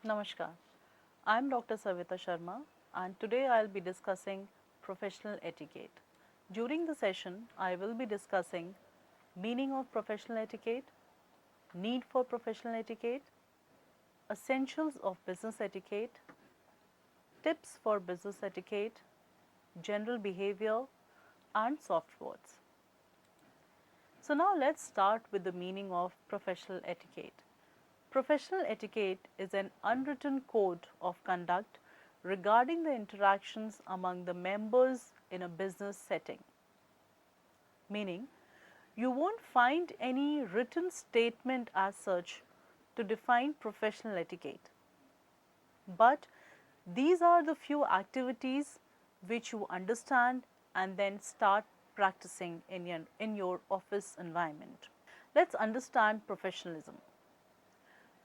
Namaskar. I am Dr. Savita Sharma and today I will be discussing professional etiquette. During the session, I will be discussing meaning of professional etiquette, need for professional etiquette, essentials of business etiquette, tips for business etiquette, general behavior and soft words. So now let's start with the meaning of professional etiquette. Professional etiquette is an unwritten code of conduct regarding the interactions among the members in a business setting. Meaning, you won't find any written statement as such to define professional etiquette. But these are the few activities which you understand and then start practicing in your office environment. Let's understand professionalism.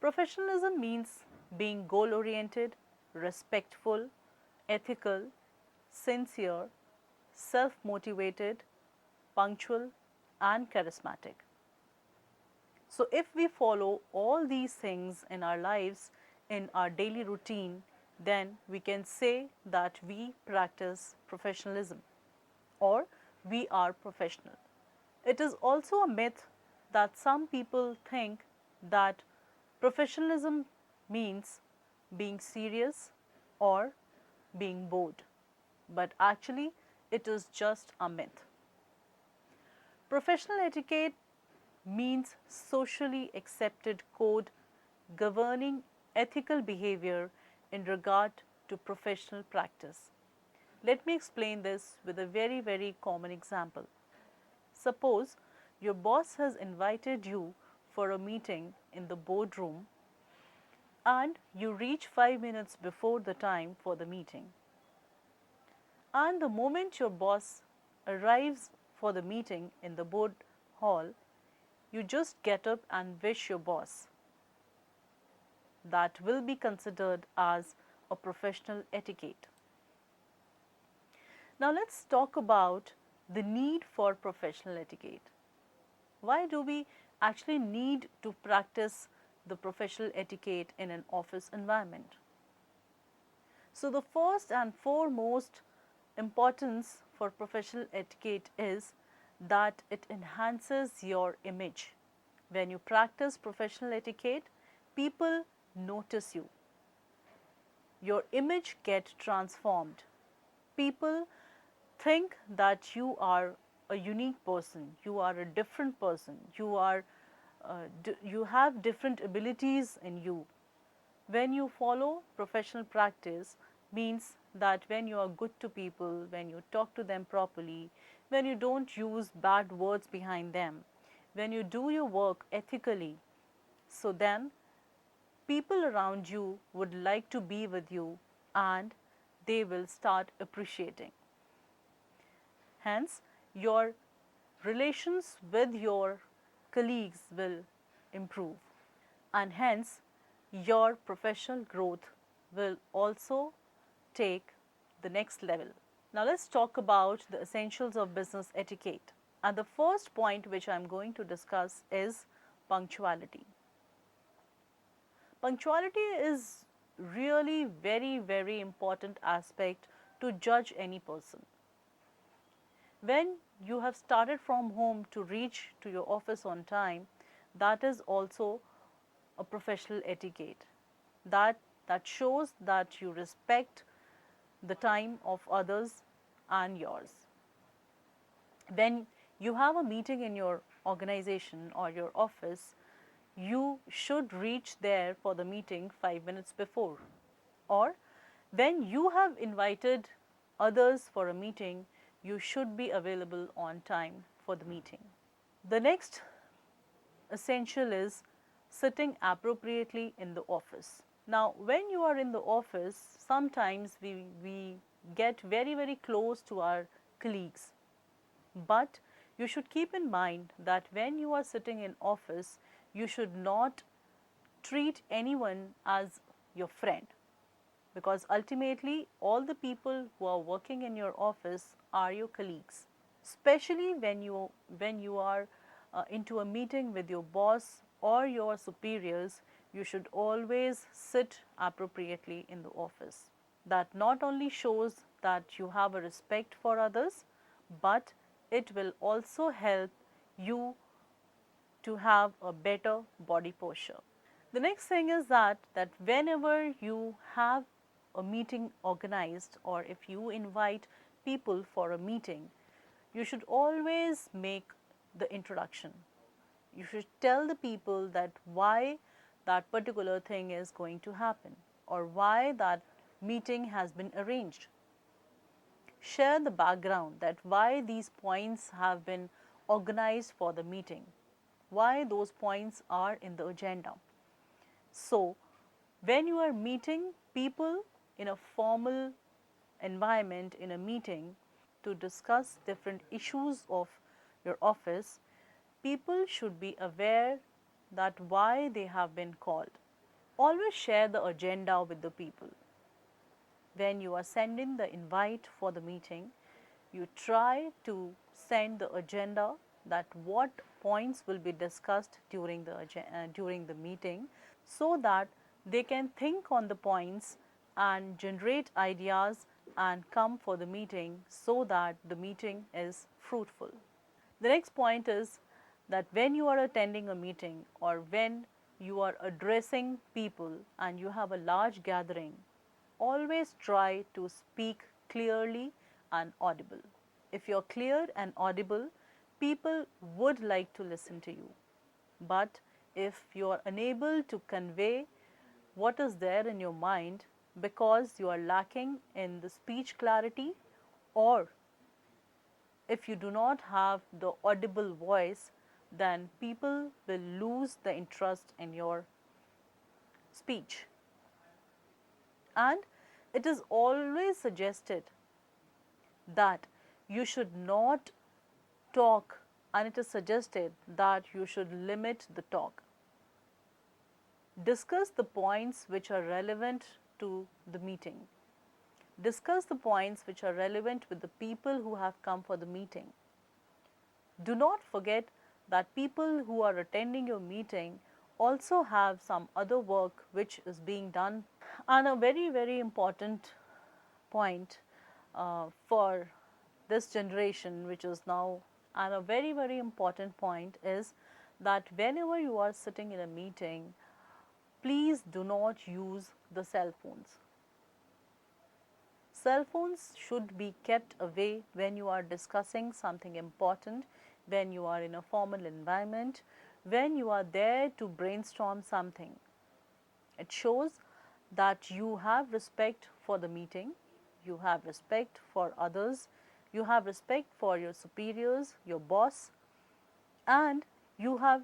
Professionalism means being goal oriented, respectful, ethical, sincere, self motivated, punctual, and charismatic. So, if we follow all these things in our lives, in our daily routine, then we can say that we practice professionalism or we are professional. It is also a myth that some people think that professionalism means being serious or being bored, but actually it is just a myth. Professional etiquette means socially accepted code governing ethical behavior in regard to professional practice. Let me explain this with a very common example. Suppose your boss has invited you for a meeting in the boardroom and you reach 5 minutes before the time for the meeting. And the moment your boss arrives for the meeting in the board hall, you just get up and wish your boss. That will be considered as a professional etiquette. Now let's talk about the need for professional etiquette. Why do we actually need to practice the professional etiquette in an office environment? So the first and foremost importance for professional etiquette is that it enhances your image. When you practice professional etiquette, people notice you. Your image gets transformed. People think that you are a unique person, you are a different person, you have different abilities in you. When you follow professional practice means that when you are good to people, when you talk to them properly, when you don't use bad words behind them, when you do your work ethically, so then people around you would like to be with you and they will start appreciating. Hence, your relations with your colleagues will improve, and hence your professional growth will also take the next level. Now let's talk about the essentials of business etiquette. And the first point which I am going to discuss is punctuality. Punctuality is really very important aspect to judge any person. When you have started from home to reach to your office on time, that is also a professional etiquette. That shows that you respect the time of others and yours. When you have a meeting in your organization or your office, you should reach there for the meeting 5 minutes before. Or when you have invited others for a meeting, you should be available on time for the meeting. The next essential is sitting appropriately in the office. Now, when you are in the office, sometimes we get very close to our colleagues. But you should keep in mind that when you are sitting in office, you should not treat anyone as your friend, because ultimately all the people who are working in your office are your colleagues. Especially when you are into a meeting with your boss or your superiors, you should always sit appropriately in the office. That not only shows that you have a respect for others, but it will also help you to have a better body posture. The next thing is that whenever you have a meeting organized, or if you invite people for a meeting, you should always make the introduction. You should tell the people that why that particular thing is going to happen, or why that meeting has been arranged. Share the background, that why these points have been organized for the meeting, why those points are in the agenda. So, when you are meeting people in a formal environment, in a meeting to discuss different issues of your office, people should be aware that why they have been called. Always share the agenda with the people. When you are sending the invite for the meeting, you try to send the agenda, that what points will be discussed during the meeting, so that they can think on the points and generate ideas and come for the meeting, so that the meeting is fruitful. The next point is that when you are attending a meeting, or when you are addressing people and you have a large gathering, always try to speak clearly and audible. If you're clear and audible, people would like to listen to you. But if you are unable to convey what is there in your mind, because you are lacking in the speech clarity, or if you do not have the audible voice, then people will lose the interest in your speech. And it is always suggested that you should not talk, and it is suggested that you should limit the talk. Discuss the points which are relevant to the meeting. Discuss the points which are relevant with the people who have come for the meeting. Do not forget that people who are attending your meeting also have some other work which is being done. And a very, very important point for this generation, which is now, and a very, very important point is that whenever you are sitting in a meeting, please do not use the cell phones. Cell phones should be kept away when you are discussing something important, when you are in a formal environment, when you are there to brainstorm something. It shows that you have respect for the meeting, you have respect for others, you have respect for your superiors, your boss, and you have,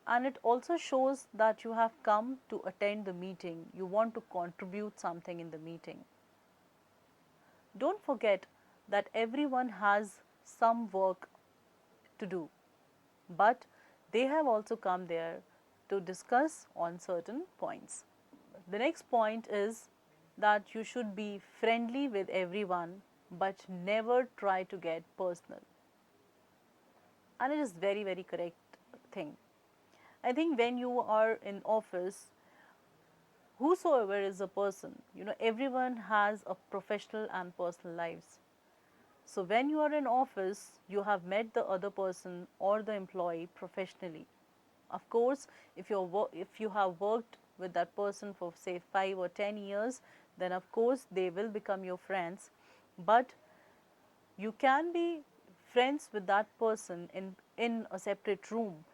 and it also shows that you have come to attend the meeting, you want to contribute something in the meeting. Don't forget that everyone has some work to do, but they have also come there to discuss on certain points. The next point is that you should be friendly with everyone, but never try to get personal. And it is very, very correct thing. I think when you are in office, whosoever is a person, everyone has a professional and personal lives. So when you are in office, you have met the other person or the employee professionally. Of course, if you have worked with that person for say 5 or 10 years, then of course they will become your friends. But you can be friends with that person in a separate room,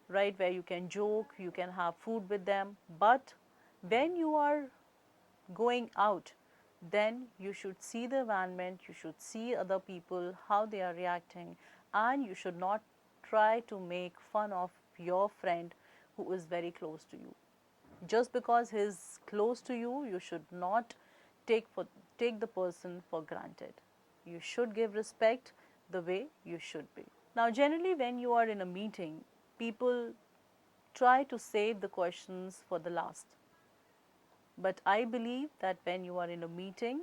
right, where you can joke, you can have food with them. But when you are going out, then you should see the environment, you should see other people, how they are reacting, and you should not try to make fun of your friend who is very close to you. Just because he is close to you, you should not take the person for granted. You should give respect the way you should be. Now, generally, when you are in a meeting, people try to save the questions for the last. But I believe that when you are in a meeting,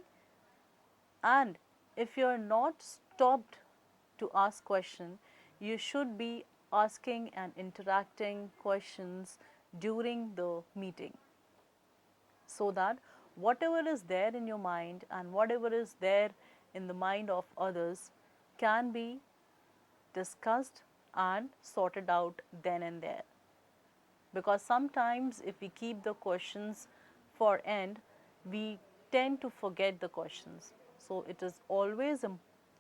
and if you are not stopped to ask question, you should be asking and interacting questions during the meeting, so that whatever is there in your mind and whatever is there in the mind of others can be discussed and sorted out then and there. Because sometimes if we keep the questions for end, we tend to forget the questions. So it is always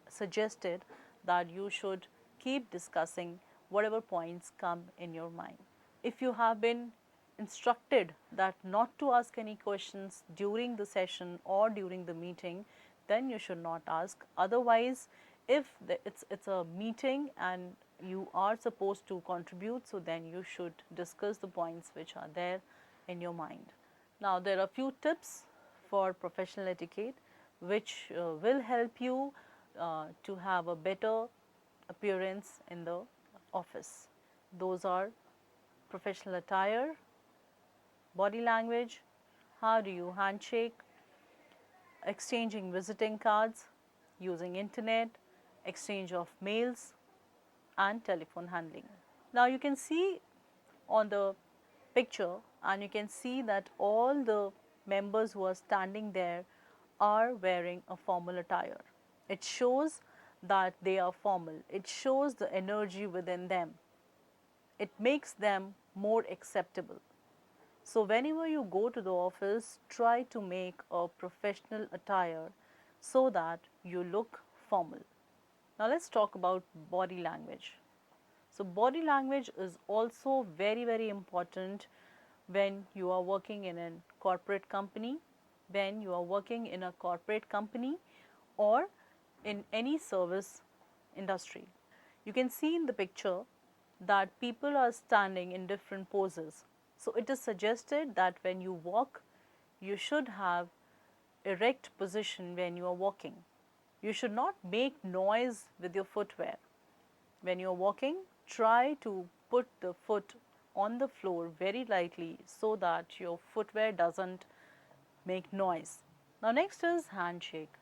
suggested that you should keep discussing whatever points come in your mind. If you have been instructed that not to ask any questions during the session or during the meeting, then you should not ask. Otherwise, if it's a meeting and you are supposed to contribute, so then you should discuss the points which are there in your mind. Now, there are few tips for professional etiquette which will help you to have a better appearance in the office. Those are professional attire, body language, how do you handshake, exchanging visiting cards, using internet, exchange of mails, and telephone handling. Now you can see on the picture, and you can see that all the members who are standing there are wearing a formal attire. It shows that they are formal. It shows the energy within them. It makes them more acceptable. So whenever you go to the office, try to make a professional attire so that you look formal. Now let's talk about body language. So body language is also very, very important when you are working in a corporate company, when you are working in a corporate company or in any service industry. You can see in the picture that people are standing in different poses. So it is suggested that when you walk, you should have erect position when you are walking. You should not make noise with your footwear. When you are walking, try to put the foot on the floor very lightly so that your footwear doesn't make noise. Now next is handshake.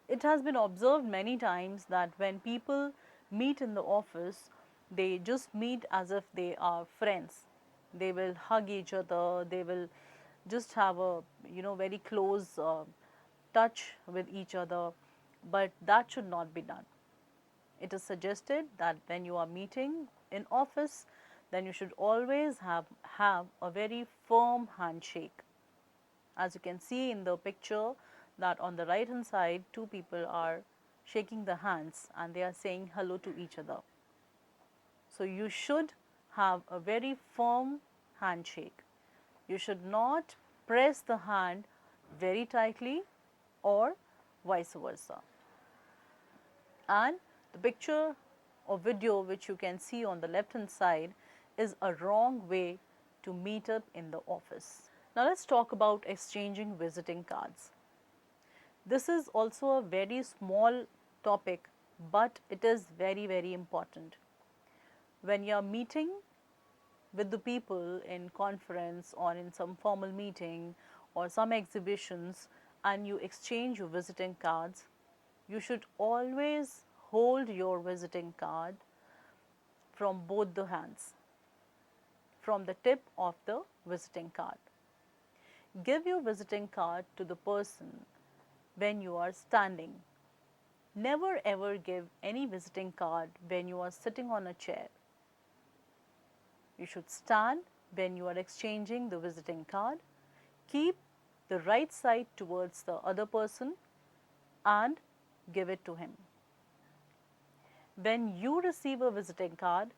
It has been observed many times that when people meet in the office, they just meet as if they are friends. They will hug each other, they will just have a very close touch with each other, but that should not be done. It is suggested that when you are meeting in office, then you should always have a very firm handshake. As you can see in the picture, that on the right hand side, two people are shaking the hands and they are saying hello to each other. So you should have a very firm handshake. You should not press the hand very tightly or vice versa. And the picture or video which you can see on the left hand side is a wrong way to meet up in the office. Now let's talk about exchanging visiting cards. This is also a very small topic, but it is very, very important. When you are meeting with the people in conference or in some formal meeting or some exhibitions and you exchange your visiting cards, you should always hold your visiting card from both the hands, from the tip of the visiting card. Give your visiting card to the person when you are standing. Never ever give any visiting card when you are sitting on a chair. You should stand when you are exchanging the visiting card. Keep the right side towards the other person and give it to him. When you receive a visiting card,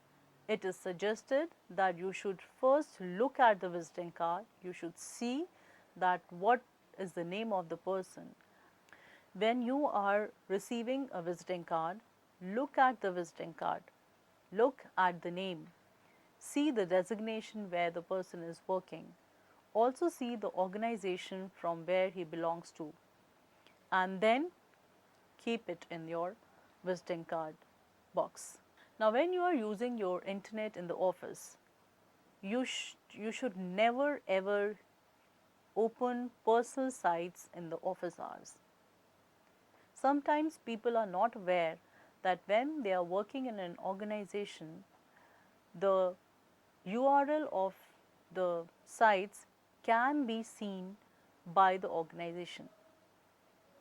it is suggested that you should first look at the visiting card. You should see that what is the name of the person. When you are receiving a visiting card, look at the visiting card, look at the name, see the designation where the person is working, also see the organization from where he belongs to, and then keep it in your visiting card box. Now, when you are using your internet in the office, you should never ever open personal sites in the office hours. Sometimes people are not aware that when they are working in an organization, the URL of the sites can be seen by the organization.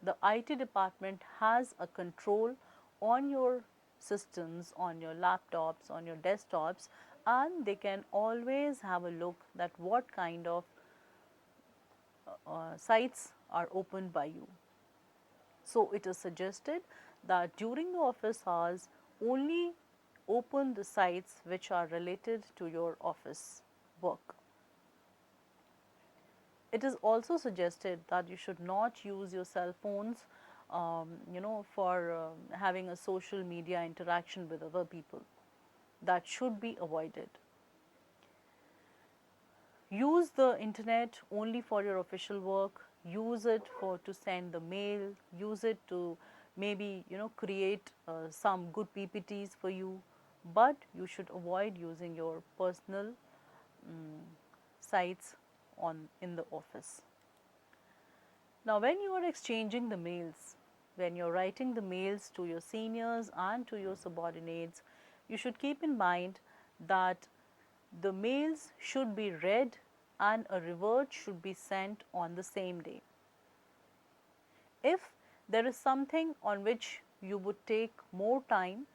The IT department has a control on your systems, on your laptops, on your desktops, and they can always have a look that what kind of sites are opened by you. So, it is suggested that during the office hours only open the sites which are related to your office work. It is also suggested that you should not use your cell phones for having a social media interaction with other people. That should be avoided. Use the internet only for your official work. Use it for to send the mail. Use it to maybe create some good PPTs for you. But you should avoid using your personal sites on in the office. Now, when you are exchanging the mails, when you're writing the mails to your seniors and to your subordinates, you should keep in mind that the mails should be read and a revert should be sent on the same day. If there is something on which you would take more time,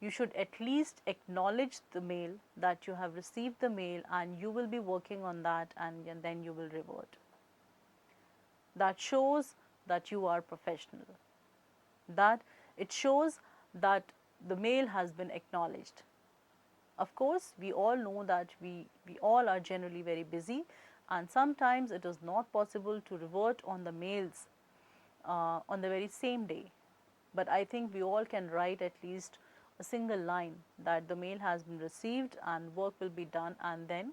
you should at least acknowledge the mail that you have received the mail and you will be working on that, and then you will revert. That shows that you are professional, that it shows that the mail has been acknowledged. Of course, we all know that we all are generally very busy, and sometimes it is not possible to revert on the mails on the very same day. But I think we all can write at least a single line that the mail has been received and work will be done, and then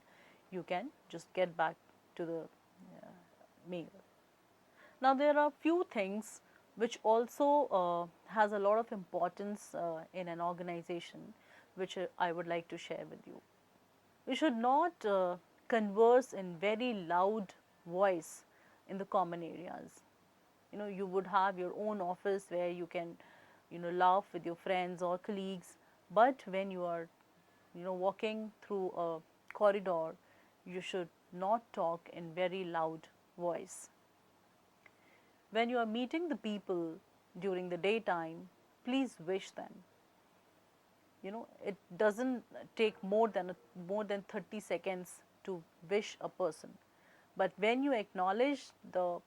you can just get back to the mail. Now, there are few things which also has a lot of importance in an organization, which I would like to share with you. We should not converse in very loud voice in the common areas. You would have your own office where you can laugh with your friends or colleagues, but when you are walking through a corridor, you should not talk in very loud voice. When you are meeting the people during the daytime, please wish them. It doesn't take more than 30 seconds to wish a person, but when you acknowledge the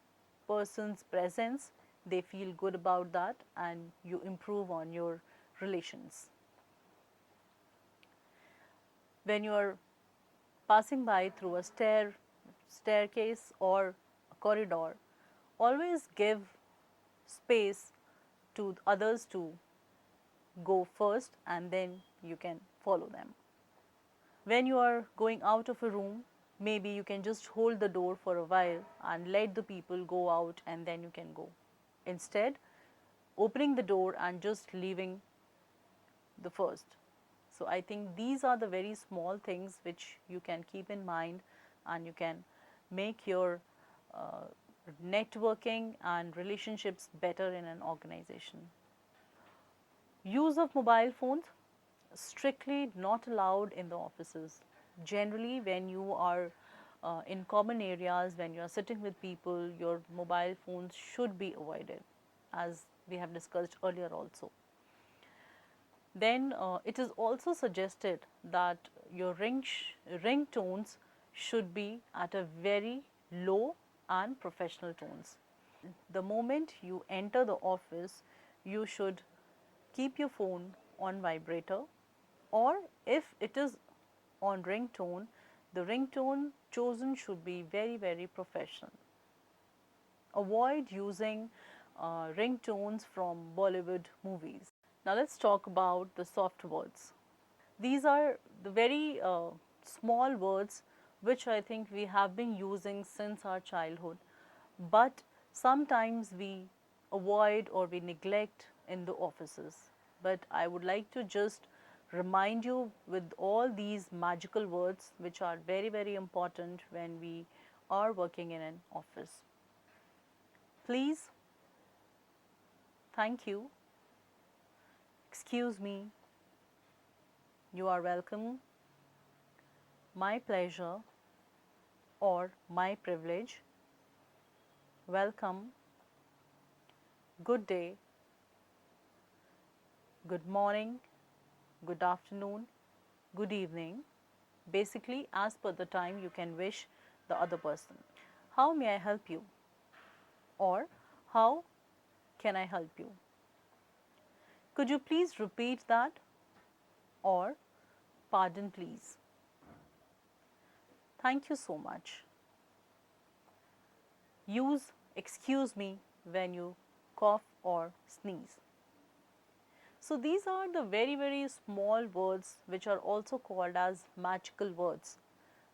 person's presence, they feel good about that and you improve on your relations. When you are passing by through a staircase or a corridor, always give space to others to go first and then you can follow them. When you are going out of a room, maybe you can just hold the door for a while and let the people go out and then you can go. Instead, opening the door and just leaving the first. So, I think these are the very small things which you can keep in mind and you can make your networking and relationships better in an organization. Use of mobile phones strictly not allowed in the offices. Generally, when you are in common areas, when you are sitting with people, your mobile phones should be avoided, as we have discussed earlier also. Then it is also suggested that your ringtones should be at a very low and professional tones. The moment you enter the office, you should keep your phone on vibrator, or if it is on ringtone, the ringtone chosen should be very, very professional. Avoid using ringtones from Bollywood movies. Now, let's talk about the soft words. These are the very small words which I think we have been using since our childhood, but sometimes we avoid or we neglect in the offices. But I would like to just remind you with all these magical words which are very, very important when we are working in an office. Please, thank you, excuse me, you are welcome, my pleasure, or my privilege. Welcome, good day, good morning, good afternoon, good evening, basically as per the time you can wish the other person. How may I help you? Or how can I help you? Could you please repeat that? Or pardon please. Thank you so much. Use excuse me when you cough or sneeze. So these are the very small words which are also called as magical words,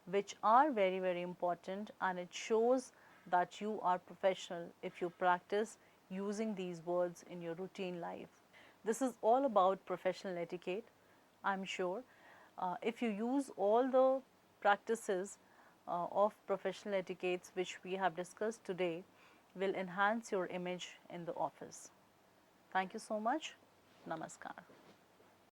which are very important, and it shows that you are professional if you practice using these words in your routine life. This is all about professional etiquette. I'm sure if you use all the practices of professional etiquettes which we have discussed today, will enhance your image in the office. Thank you so much. Namaskar.